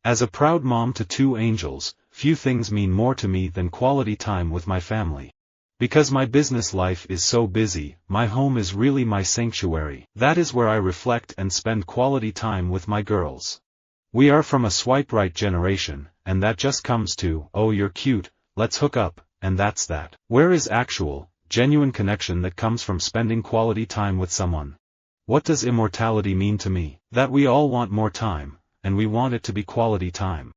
As a proud mom to 2 angels, few things mean more to me than quality time with my family. Because my business life is so busy, my home is really my sanctuary. That is where I reflect and spend quality time with my girls. We are from a swipe right generation, and that just comes to, oh you're cute, let's hook up, and that's that. Where is actual, genuine connection that comes from spending quality time with someone? What does immortality mean to me? That we all want more time, and we want it to be quality time.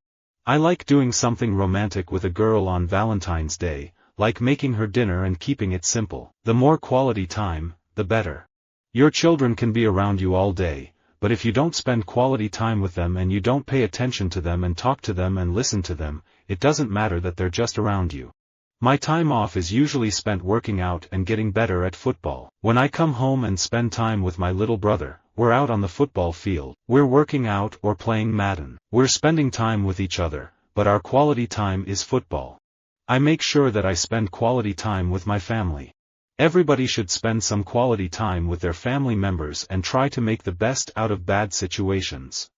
I like doing something romantic with a girl on Valentine's Day, like making her dinner and keeping it simple. The more quality time, the better. Your children can be around you all day, but if you don't spend quality time with them and you don't pay attention to them and talk to them and listen to them, it doesn't matter that they're just around you. My time off is usually spent working out and getting better at football. When I come home and spend time with my little brother, we're out on the football field, we're working out or playing Madden. We're spending time with each other, but our quality time is football. I make sure that I spend quality time with my family. Everybody should spend some quality time with their family members and try to make the best out of bad situations.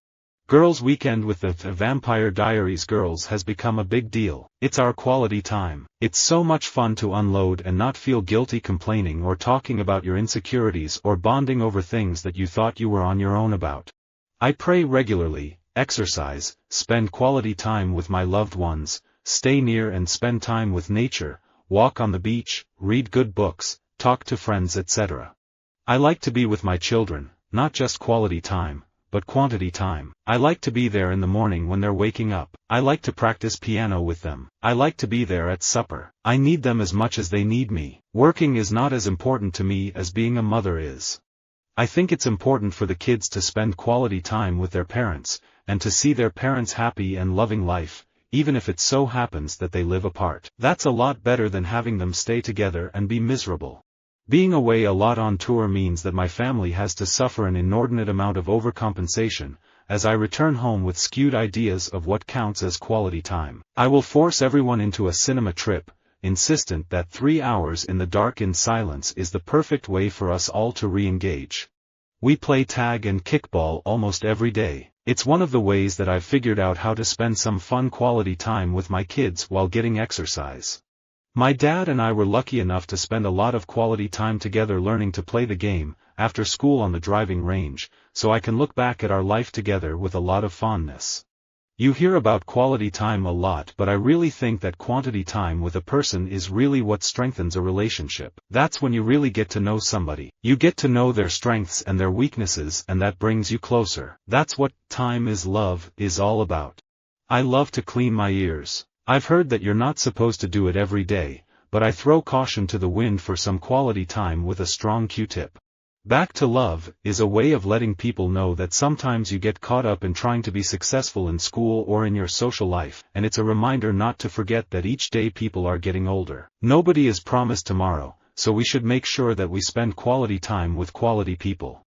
Girls' Weekend with the Vampire Diaries girls has become a big deal. It's our quality time. It's so much fun to unload and not feel guilty complaining or talking about your insecurities or bonding over things that you thought you were on your own about. I pray regularly, exercise, spend quality time with my loved ones, stay near and spend time with nature, walk on the beach, read good books, talk to friends etc. I like to be with my children, not just quality time, but quantity time. I like to be there in the morning when they're waking up. I like to practice piano with them. I like to be there at supper. I need them as much as they need me. Working is not as important to me as being a mother is. I think it's important for the kids to spend quality time with their parents, and to see their parents happy and loving life, even if it so happens that they live apart. That's a lot better than having them stay together and be miserable. Being away a lot on tour means that my family has to suffer an inordinate amount of overcompensation, as I return home with skewed ideas of what counts as quality time. I will force everyone into a cinema trip, insistent that 3 hours in the dark in silence is the perfect way for us all to re-engage. We play tag and kickball almost every day. It's one of the ways that I've figured out how to spend some fun quality time with my kids while getting exercise. My dad and I were lucky enough to spend a lot of quality time together learning to play the game, after school on the driving range, so I can look back at our life together with a lot of fondness. You hear about quality time a lot, but I really think that quantity time with a person is really what strengthens a relationship. That's when you really get to know somebody. You get to know their strengths and their weaknesses, and that brings you closer. That's what time is love is all about. I love to clean my ears. I've heard that you're not supposed to do it every day, but I throw caution to the wind for some quality time with a strong Q-tip. Back to love is a way of letting people know that sometimes you get caught up in trying to be successful in school or in your social life, and it's a reminder not to forget that each day people are getting older. Nobody is promised tomorrow, so we should make sure that we spend quality time with quality people.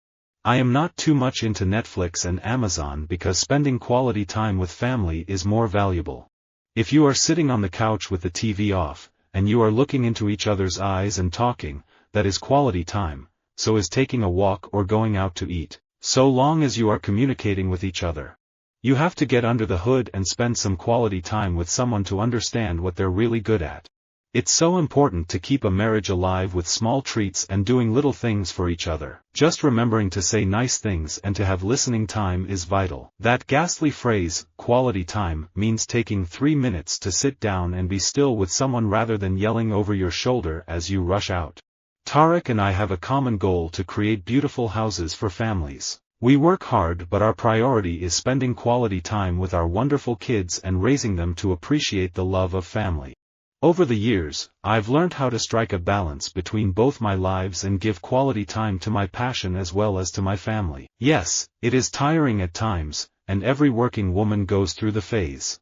I am not too much into Netflix and Amazon because spending quality time with family is more valuable. If you are sitting on the couch with the TV off, and you are looking into each other's eyes and talking, that is quality time. So is taking a walk or going out to eat, so long as you are communicating with each other. You have to get under the hood and spend some quality time with someone to understand what they're really good at. It's so important to keep a marriage alive with small treats and doing little things for each other. Just remembering to say nice things and to have listening time is vital. That ghastly phrase, quality time, means taking 3 minutes to sit down and be still with someone rather than yelling over your shoulder as you rush out. Tarek and I have a common goal to create beautiful houses for families. We work hard, but our priority is spending quality time with our wonderful kids and raising them to appreciate the love of family. Over the years, I've learned how to strike a balance between both my lives and give quality time to my passion as well as to my family. Yes, it is tiring at times, and every working woman goes through the phase.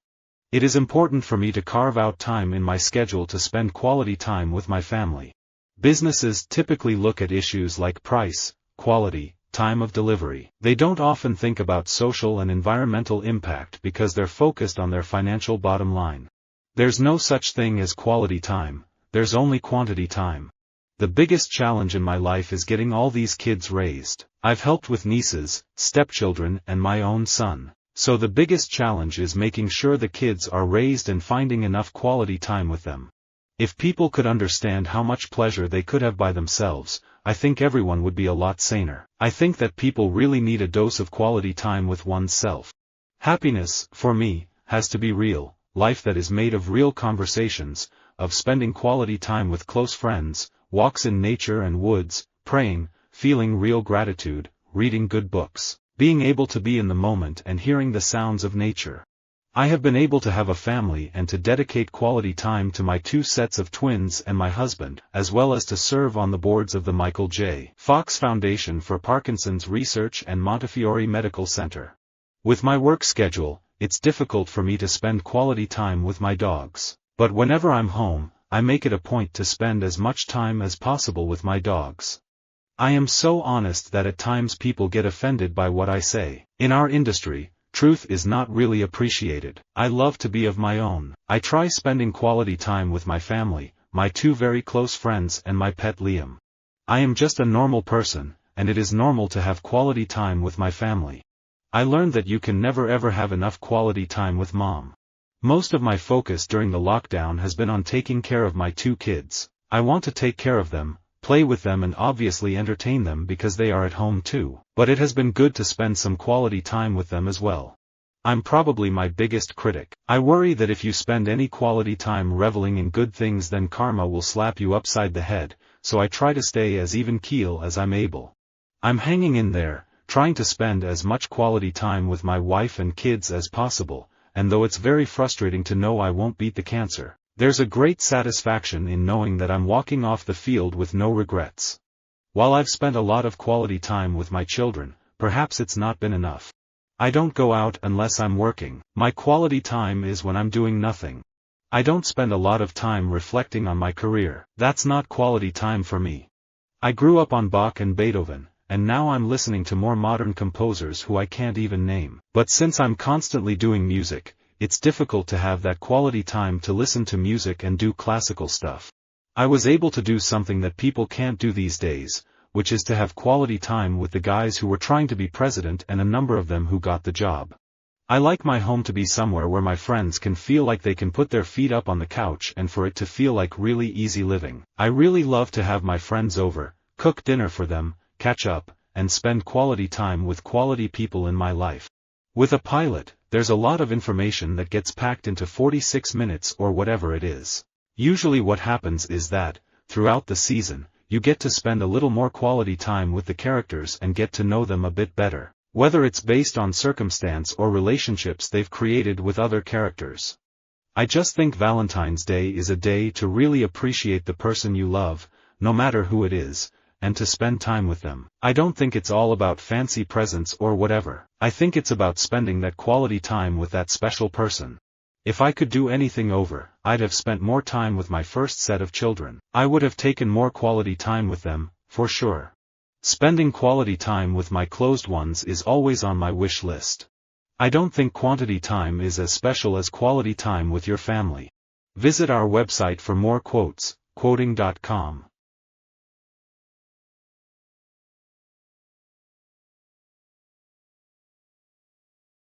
It is important for me to carve out time in my schedule to spend quality time with my family. Businesses typically look at issues like price, quality, time of delivery. They don't often think about social and environmental impact because they're focused on their financial bottom line. There's no such thing as quality time, there's only quantity time. The biggest challenge in my life is getting all these kids raised. I've helped with nieces, stepchildren and my own son. So the biggest challenge is making sure the kids are raised and finding enough quality time with them. If people could understand how much pleasure they could have by themselves, I think everyone would be a lot saner. I think that people really need a dose of quality time with oneself. Happiness, for me, has to be real, life that is made of real conversations, of spending quality time with close friends, walks in nature and woods, praying, feeling real gratitude, reading good books, being able to be in the moment and hearing the sounds of nature. I have been able to have a family and to dedicate quality time to my 2 sets of twins and my husband, as well as to serve on the boards of the Michael J. Fox Foundation for Parkinson's Research and Montefiore Medical Center. With my work schedule, it's difficult for me to spend quality time with my dogs. But whenever I'm home, I make it a point to spend as much time as possible with my dogs. I am so honest that at times people get offended by what I say. In our industry, truth is not really appreciated. I love to be of my own. I try spending quality time with my family, my 2 very close friends and my pet Liam. I am just a normal person, and it is normal to have quality time with my family. I learned that you can never ever have enough quality time with mom. Most of my focus during the lockdown has been on taking care of my 2 kids. I want to take care of them, play with them and obviously entertain them because they are at home too. But it has been good to spend some quality time with them as well. I'm probably my biggest critic. I worry that if you spend any quality time reveling in good things then karma will slap you upside the head, so I try to stay as even keel as I'm able. I'm hanging in there, trying to spend as much quality time with my wife and kids as possible, and though it's very frustrating to know I won't beat the cancer, there's a great satisfaction in knowing that I'm walking off the field with no regrets. While I've spent a lot of quality time with my children, perhaps it's not been enough. I don't go out unless I'm working. My quality time is when I'm doing nothing. I don't spend a lot of time reflecting on my career. That's not quality time for me. I grew up on Bach and Beethoven, and now I'm listening to more modern composers who I can't even name. But since I'm constantly doing music, it's difficult to have that quality time to listen to music and do classical stuff. I was able to do something that people can't do these days, which is to have quality time with the guys who were trying to be president and a number of them who got the job. I like my home to be somewhere where my friends can feel like they can put their feet up on the couch and for it to feel like really easy living. I really love to have my friends over, cook dinner for them, catch up, and spend quality time with quality people in my life. With a pilot, there's a lot of information that gets packed into 46 minutes or whatever it is. Usually what happens is that, throughout the season, you get to spend a little more quality time with the characters and get to know them a bit better, whether it's based on circumstance or relationships they've created with other characters. I just think Valentine's Day is a day to really appreciate the person you love, no matter who it is, and to spend time with them. I don't think it's all about fancy presents or whatever. I think it's about spending that quality time with that special person. If I could do anything over, I'd have spent more time with my first set of children. I would have taken more quality time with them, for sure. Spending quality time with my closed ones is always on my wish list. I don't think quantity time is as special as quality time with your family. Visit our website for more quotes, quoting.com.